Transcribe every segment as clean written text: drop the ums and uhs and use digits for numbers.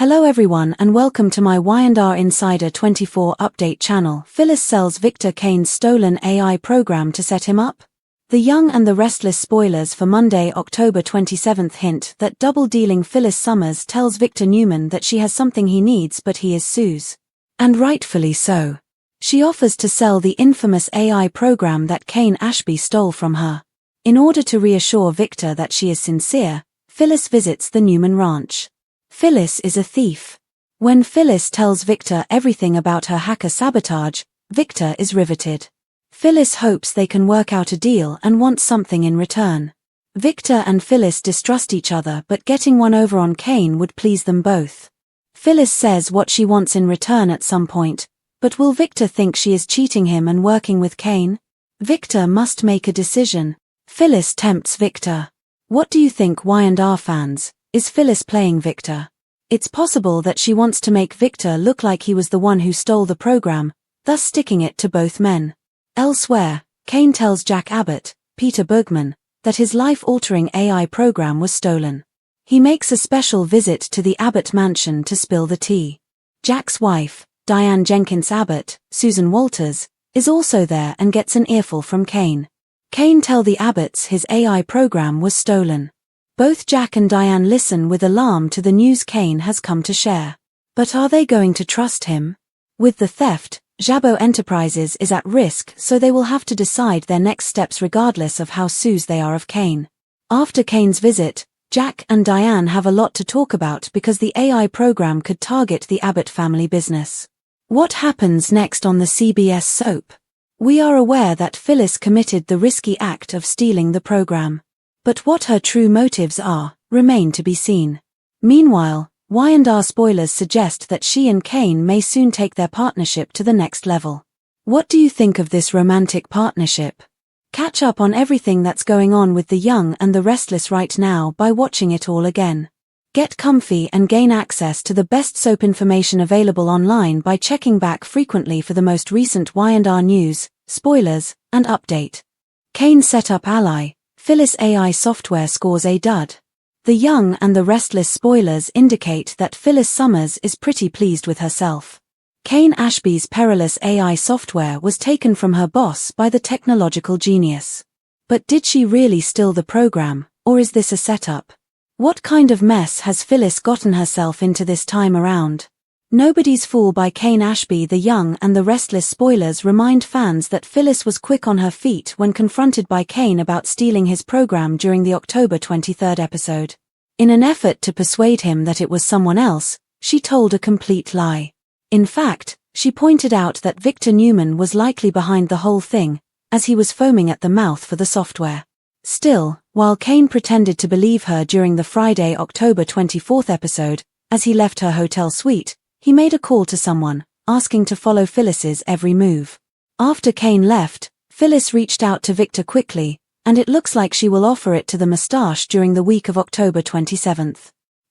Hello everyone and welcome to my Y&R Insider 24 update channel. Phyllis sells Victor Kane's stolen AI program to set him up? The Young and the Restless spoilers for Monday, October 27 hint that double-dealing Phyllis Summers tells Victor Newman that she has something he needs but he is Sue's. And rightfully so. She offers to sell the infamous AI program that Kane Ashby stole from her. In order to reassure Victor that she is sincere, Phyllis visits the Newman ranch. Phyllis is a thief. When Phyllis tells Victor everything about her hacker sabotage, Victor is riveted. Phyllis hopes they can work out a deal and wants something in return. Victor and Phyllis distrust each other, but getting one over on Kane would please them both. Phyllis says what she wants in return at some point, but will Victor think she is cheating him and working with Kane? Victor must make a decision. Phyllis tempts Victor. What do you think, Y&R fans? Is Phyllis playing Victor? It's possible that she wants to make Victor look like he was the one who stole the program, thus sticking it to both men. Elsewhere, Kane tells Jack Abbott, Peter Bergman, that his life-altering AI program was stolen. He makes a special visit to the Abbott mansion to spill the tea. Jack's wife, Diane Jenkins Abbott, Susan Walters, is also there and gets an earful from Kane. Kane tells the Abbotts his AI program was stolen. Both Jack and Diane listen with alarm to the news Kane has come to share. But are they going to trust him? With the theft, Jabot Enterprises is at risk, so they will have to decide their next steps regardless of how sues they are of Kane. After Kane's visit, Jack and Diane have a lot to talk about because the AI program could target the Abbott family business. What happens next on the CBS soap? We are aware that Phyllis committed the risky act of stealing the program. But what her true motives are, remain to be seen. Meanwhile, Y&R spoilers suggest that she and Kane may soon take their partnership to the next level. What do you think of this romantic partnership? Catch up on everything that's going on with the Young and the Restless right now by watching it all again. Get comfy and gain access to the best soap information available online by checking back frequently for the most recent Y&R news, spoilers, and update. Kane set up ally. Phyllis AI software scores a dud. The Young and the Restless spoilers indicate that Phyllis Summers is pretty pleased with herself. Kane Ashby's perilous AI software was taken from her boss by the technological genius. But did she really steal the program, or is this a setup? What kind of mess has Phyllis gotten herself into this time around? Nobody's Fool by Kane Ashby. The Young and the Restless spoilers remind fans that Phyllis was quick on her feet when confronted by Kane about stealing his program during the October 23 episode. In an effort to persuade him that it was someone else, she told a complete lie. In fact, she pointed out that Victor Newman was likely behind the whole thing, as he was foaming at the mouth for the software. Still, while Kane pretended to believe her during the Friday, October 24 episode, as he left her hotel suite, he made a call to someone, asking to follow Phyllis's every move. After Kane left, Phyllis reached out to Victor quickly, and it looks like she will offer it to the mustache during the week of October 27.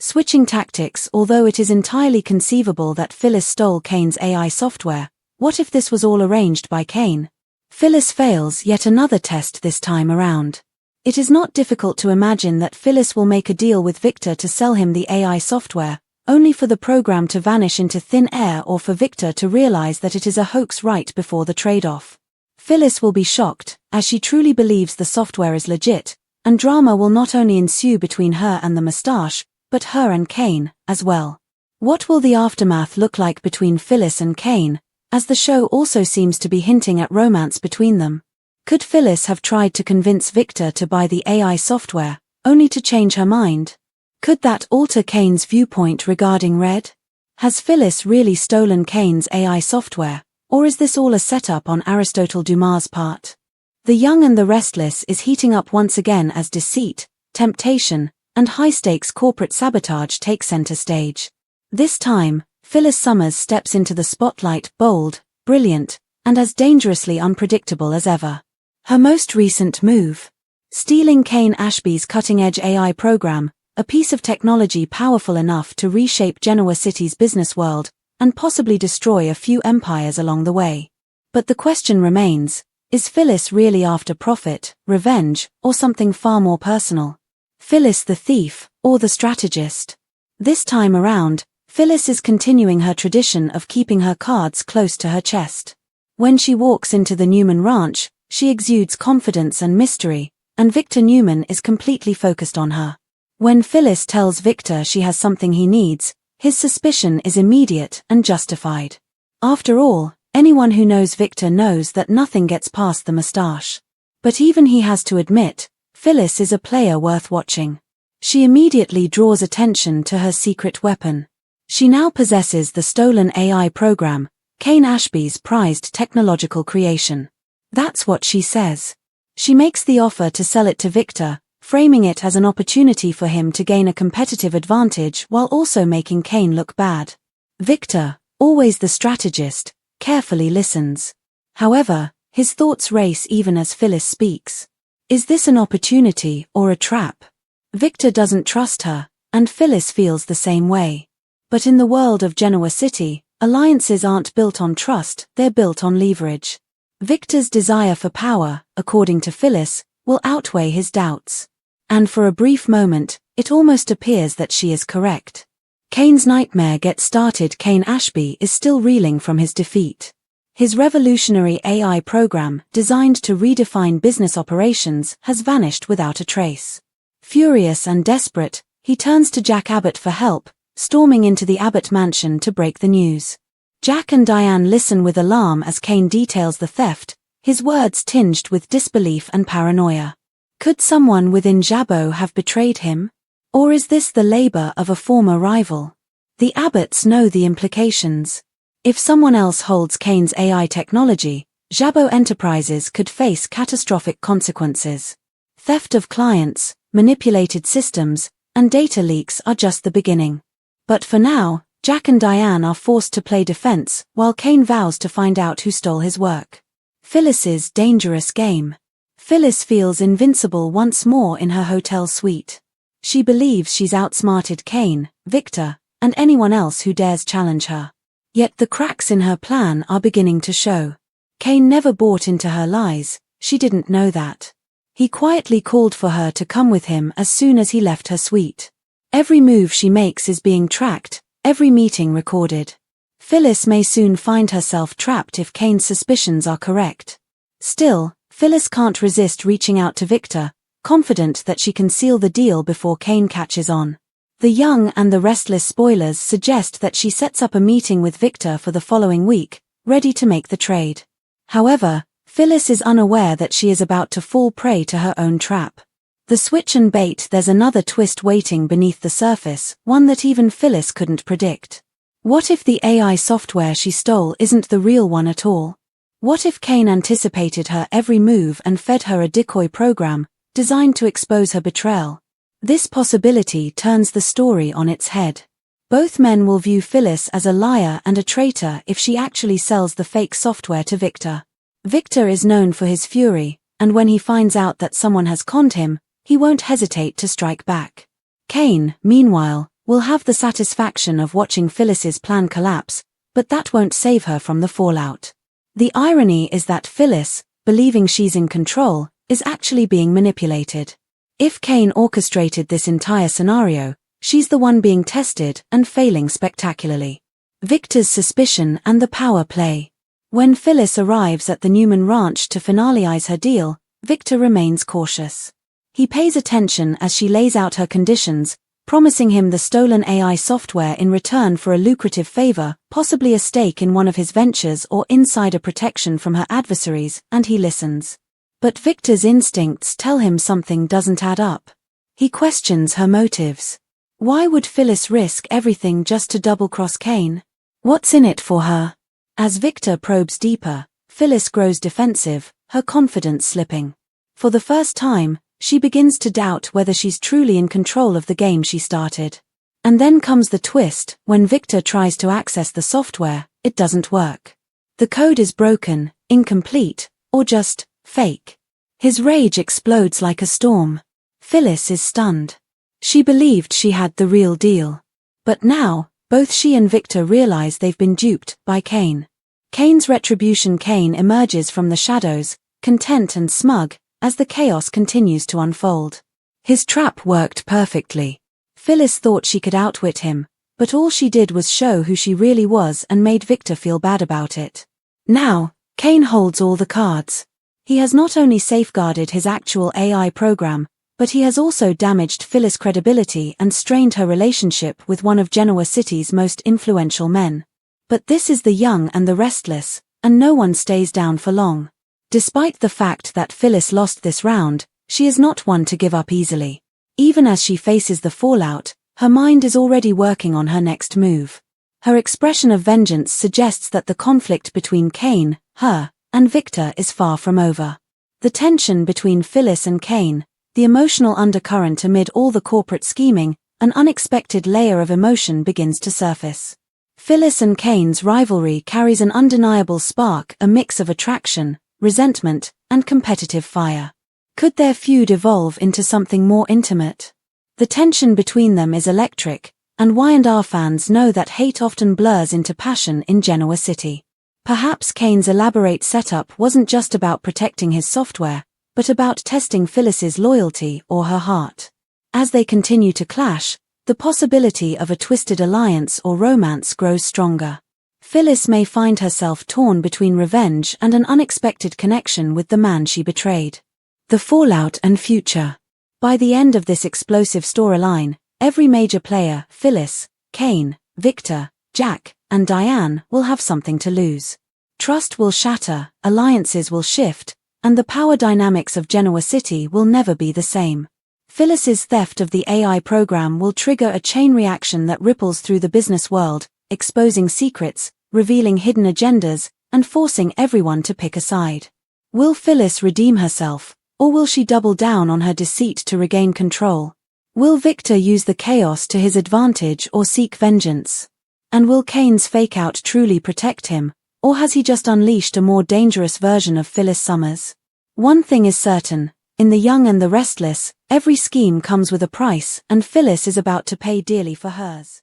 Switching tactics. Although it is entirely conceivable that Phyllis stole Kane's AI software, what if this was all arranged by Kane? Phyllis fails yet another test this time around. It is not difficult to imagine that Phyllis will make a deal with Victor to sell him the AI software, only for the program to vanish into thin air or for Victor to realize that it is a hoax right before the trade-off. Phyllis will be shocked, as she truly believes the software is legit, and drama will not only ensue between her and the mustache, but her and Kane, as well. What will the aftermath look like between Phyllis and Kane, as the show also seems to be hinting at romance between them? Could Phyllis have tried to convince Victor to buy the AI software, only to change her mind? Could that alter Kane's viewpoint regarding Red? Has Phyllis really stolen Kane's AI software, or is this all a setup on Aristotle Dumas' part? The Young and the Restless is heating up once again as deceit, temptation, and high-stakes corporate sabotage take center stage. This time, Phyllis Summers steps into the spotlight, bold, brilliant, and as dangerously unpredictable as ever. Her most recent move: stealing Kane Ashby's cutting-edge AI program, a piece of technology powerful enough to reshape Genoa City's business world, and possibly destroy a few empires along the way. But the question remains, is Phyllis really after profit, revenge, or something far more personal? Phyllis the thief, or the strategist? This time around, Phyllis is continuing her tradition of keeping her cards close to her chest. When she walks into the Newman ranch, she exudes confidence and mystery, and Victor Newman is completely focused on her. When Phyllis tells Victor she has something he needs, his suspicion is immediate and justified. After all, anyone who knows Victor knows that nothing gets past the mustache. But even he has to admit, Phyllis is a player worth watching. She immediately draws attention to her secret weapon. She now possesses the stolen AI program, Kane Ashby's prized technological creation. That's what she says. She makes the offer to sell it to Victor, framing it as an opportunity for him to gain a competitive advantage while also making Kane look bad. Victor, always the strategist, carefully listens. However, his thoughts race even as Phyllis speaks. Is this an opportunity or a trap? Victor doesn't trust her, and Phyllis feels the same way. But in the world of Genoa City, alliances aren't built on trust, they're built on leverage. Victor's desire for power, according to Phyllis, will outweigh his doubts. And for a brief moment, it almost appears that she is correct. Kane's nightmare gets started. Kane Ashby is still reeling from his defeat. His revolutionary AI program, designed to redefine business operations, has vanished without a trace. Furious and desperate, he turns to Jack Abbott for help, storming into the Abbott mansion to break the news. Jack and Diane listen with alarm as Kane details the theft, his words tinged with disbelief and paranoia. Could someone within Jabot have betrayed him? Or is this the labor of a former rival? The Abbotts know the implications. If someone else holds Kane's AI technology, Jabot Enterprises could face catastrophic consequences. Theft of clients, manipulated systems, and data leaks are just the beginning. But for now, Jack and Diane are forced to play defense, while Kane vows to find out who stole his work. Phyllis's dangerous game. Phyllis feels invincible once more in her hotel suite. She believes she's outsmarted Kane, Victor, and anyone else who dares challenge her. Yet the cracks in her plan are beginning to show. Kane never bought into her lies, she didn't know that. He quietly called for her to come with him as soon as he left her suite. Every move she makes is being tracked, every meeting recorded. Phyllis may soon find herself trapped if Kane's suspicions are correct. Still, Phyllis can't resist reaching out to Victor, confident that she can seal the deal before Kane catches on. The young and the restless spoilers suggest that she sets up a meeting with Victor for the following week, ready to make the trade. However, Phyllis is unaware that she is about to fall prey to her own trap. The switch and bait. There's another twist waiting beneath the surface, one that even Phyllis couldn't predict. What if the AI software she stole isn't the real one at all? What if Kane anticipated her every move and fed her a decoy program, designed to expose her betrayal? This possibility turns the story on its head. Both men will view Phyllis as a liar and a traitor if she actually sells the fake software to Victor. Victor is known for his fury, and when he finds out that someone has conned him, he won't hesitate to strike back. Kane, meanwhile, will have the satisfaction of watching Phyllis's plan collapse, but that won't save her from the fallout. The irony is that Phyllis, believing she's in control, is actually being manipulated. If Kane orchestrated this entire scenario, she's the one being tested and failing spectacularly. Victor's suspicion and the power play. When Phyllis arrives at the Newman ranch to finalize her deal, Victor remains cautious. He pays attention as she lays out her conditions, promising him the stolen AI software in return for a lucrative favor, possibly a stake in one of his ventures or insider protection from her adversaries, and he listens. But Victor's instincts tell him something doesn't add up. He questions her motives. Why would Phyllis risk everything just to double-cross Kane? What's in it for her? As Victor probes deeper, Phyllis grows defensive, her confidence slipping. For the first time, she begins to doubt whether she's truly in control of the game she started. And then comes the twist. When Victor tries to access the software, it doesn't work. The code is broken, incomplete, or just fake. His rage explodes like a storm. Phyllis is stunned. She believed she had the real deal. But now, both she and Victor realize they've been duped by Kane. Kane's retribution. Kane emerges from the shadows, content and smug, as the chaos continues to unfold. His trap worked perfectly. Phyllis thought she could outwit him, But all she did was show who she really was and made Victor feel bad about it. Now, Kane holds all the cards. He has not only safeguarded his actual AI program, but he has also damaged Phyllis' credibility and strained her relationship with one of Genoa City's most influential men. But this is the young and the restless, and no one stays down for long. Despite the fact that Phyllis lost this round, she is not one to give up easily. Even as she faces the fallout, her mind is already working on her next move. Her expression of vengeance suggests that the conflict between Kane, her, and Victor is far from over. The tension between Phyllis and Kane, the emotional undercurrent amid all the corporate scheming, an unexpected layer of emotion begins to surface. Phyllis and Kane's rivalry carries an undeniable spark, a mix of attraction, resentment, and competitive fire. Could their feud evolve into something more intimate? The tension between them is electric, and Y&R fans know that hate often blurs into passion in Genoa City. Perhaps Kane's elaborate setup wasn't just about protecting his software, but about testing Phyllis's loyalty or her heart. As they continue to clash, the possibility of a twisted alliance or romance grows stronger. Phyllis may find herself torn between revenge and an unexpected connection with the man she betrayed. The fallout and future. By the end of this explosive storyline, every major player, Phyllis, Kane, Victor, Jack, and Diane, will have something to lose. Trust will shatter, alliances will shift, and the power dynamics of Genoa City will never be the same. Phyllis's theft of the AI program will trigger a chain reaction that ripples through the business world, exposing secrets, revealing hidden agendas, and forcing everyone to pick a side. Will Phyllis redeem herself, or will she double down on her deceit to regain control? Will Victor use the chaos to his advantage or seek vengeance? And will Kane's fake-out truly protect him, or has he just unleashed a more dangerous version of Phyllis Summers? One thing is certain, in The Young and the Restless, every scheme comes with a price, and Phyllis is about to pay dearly for hers.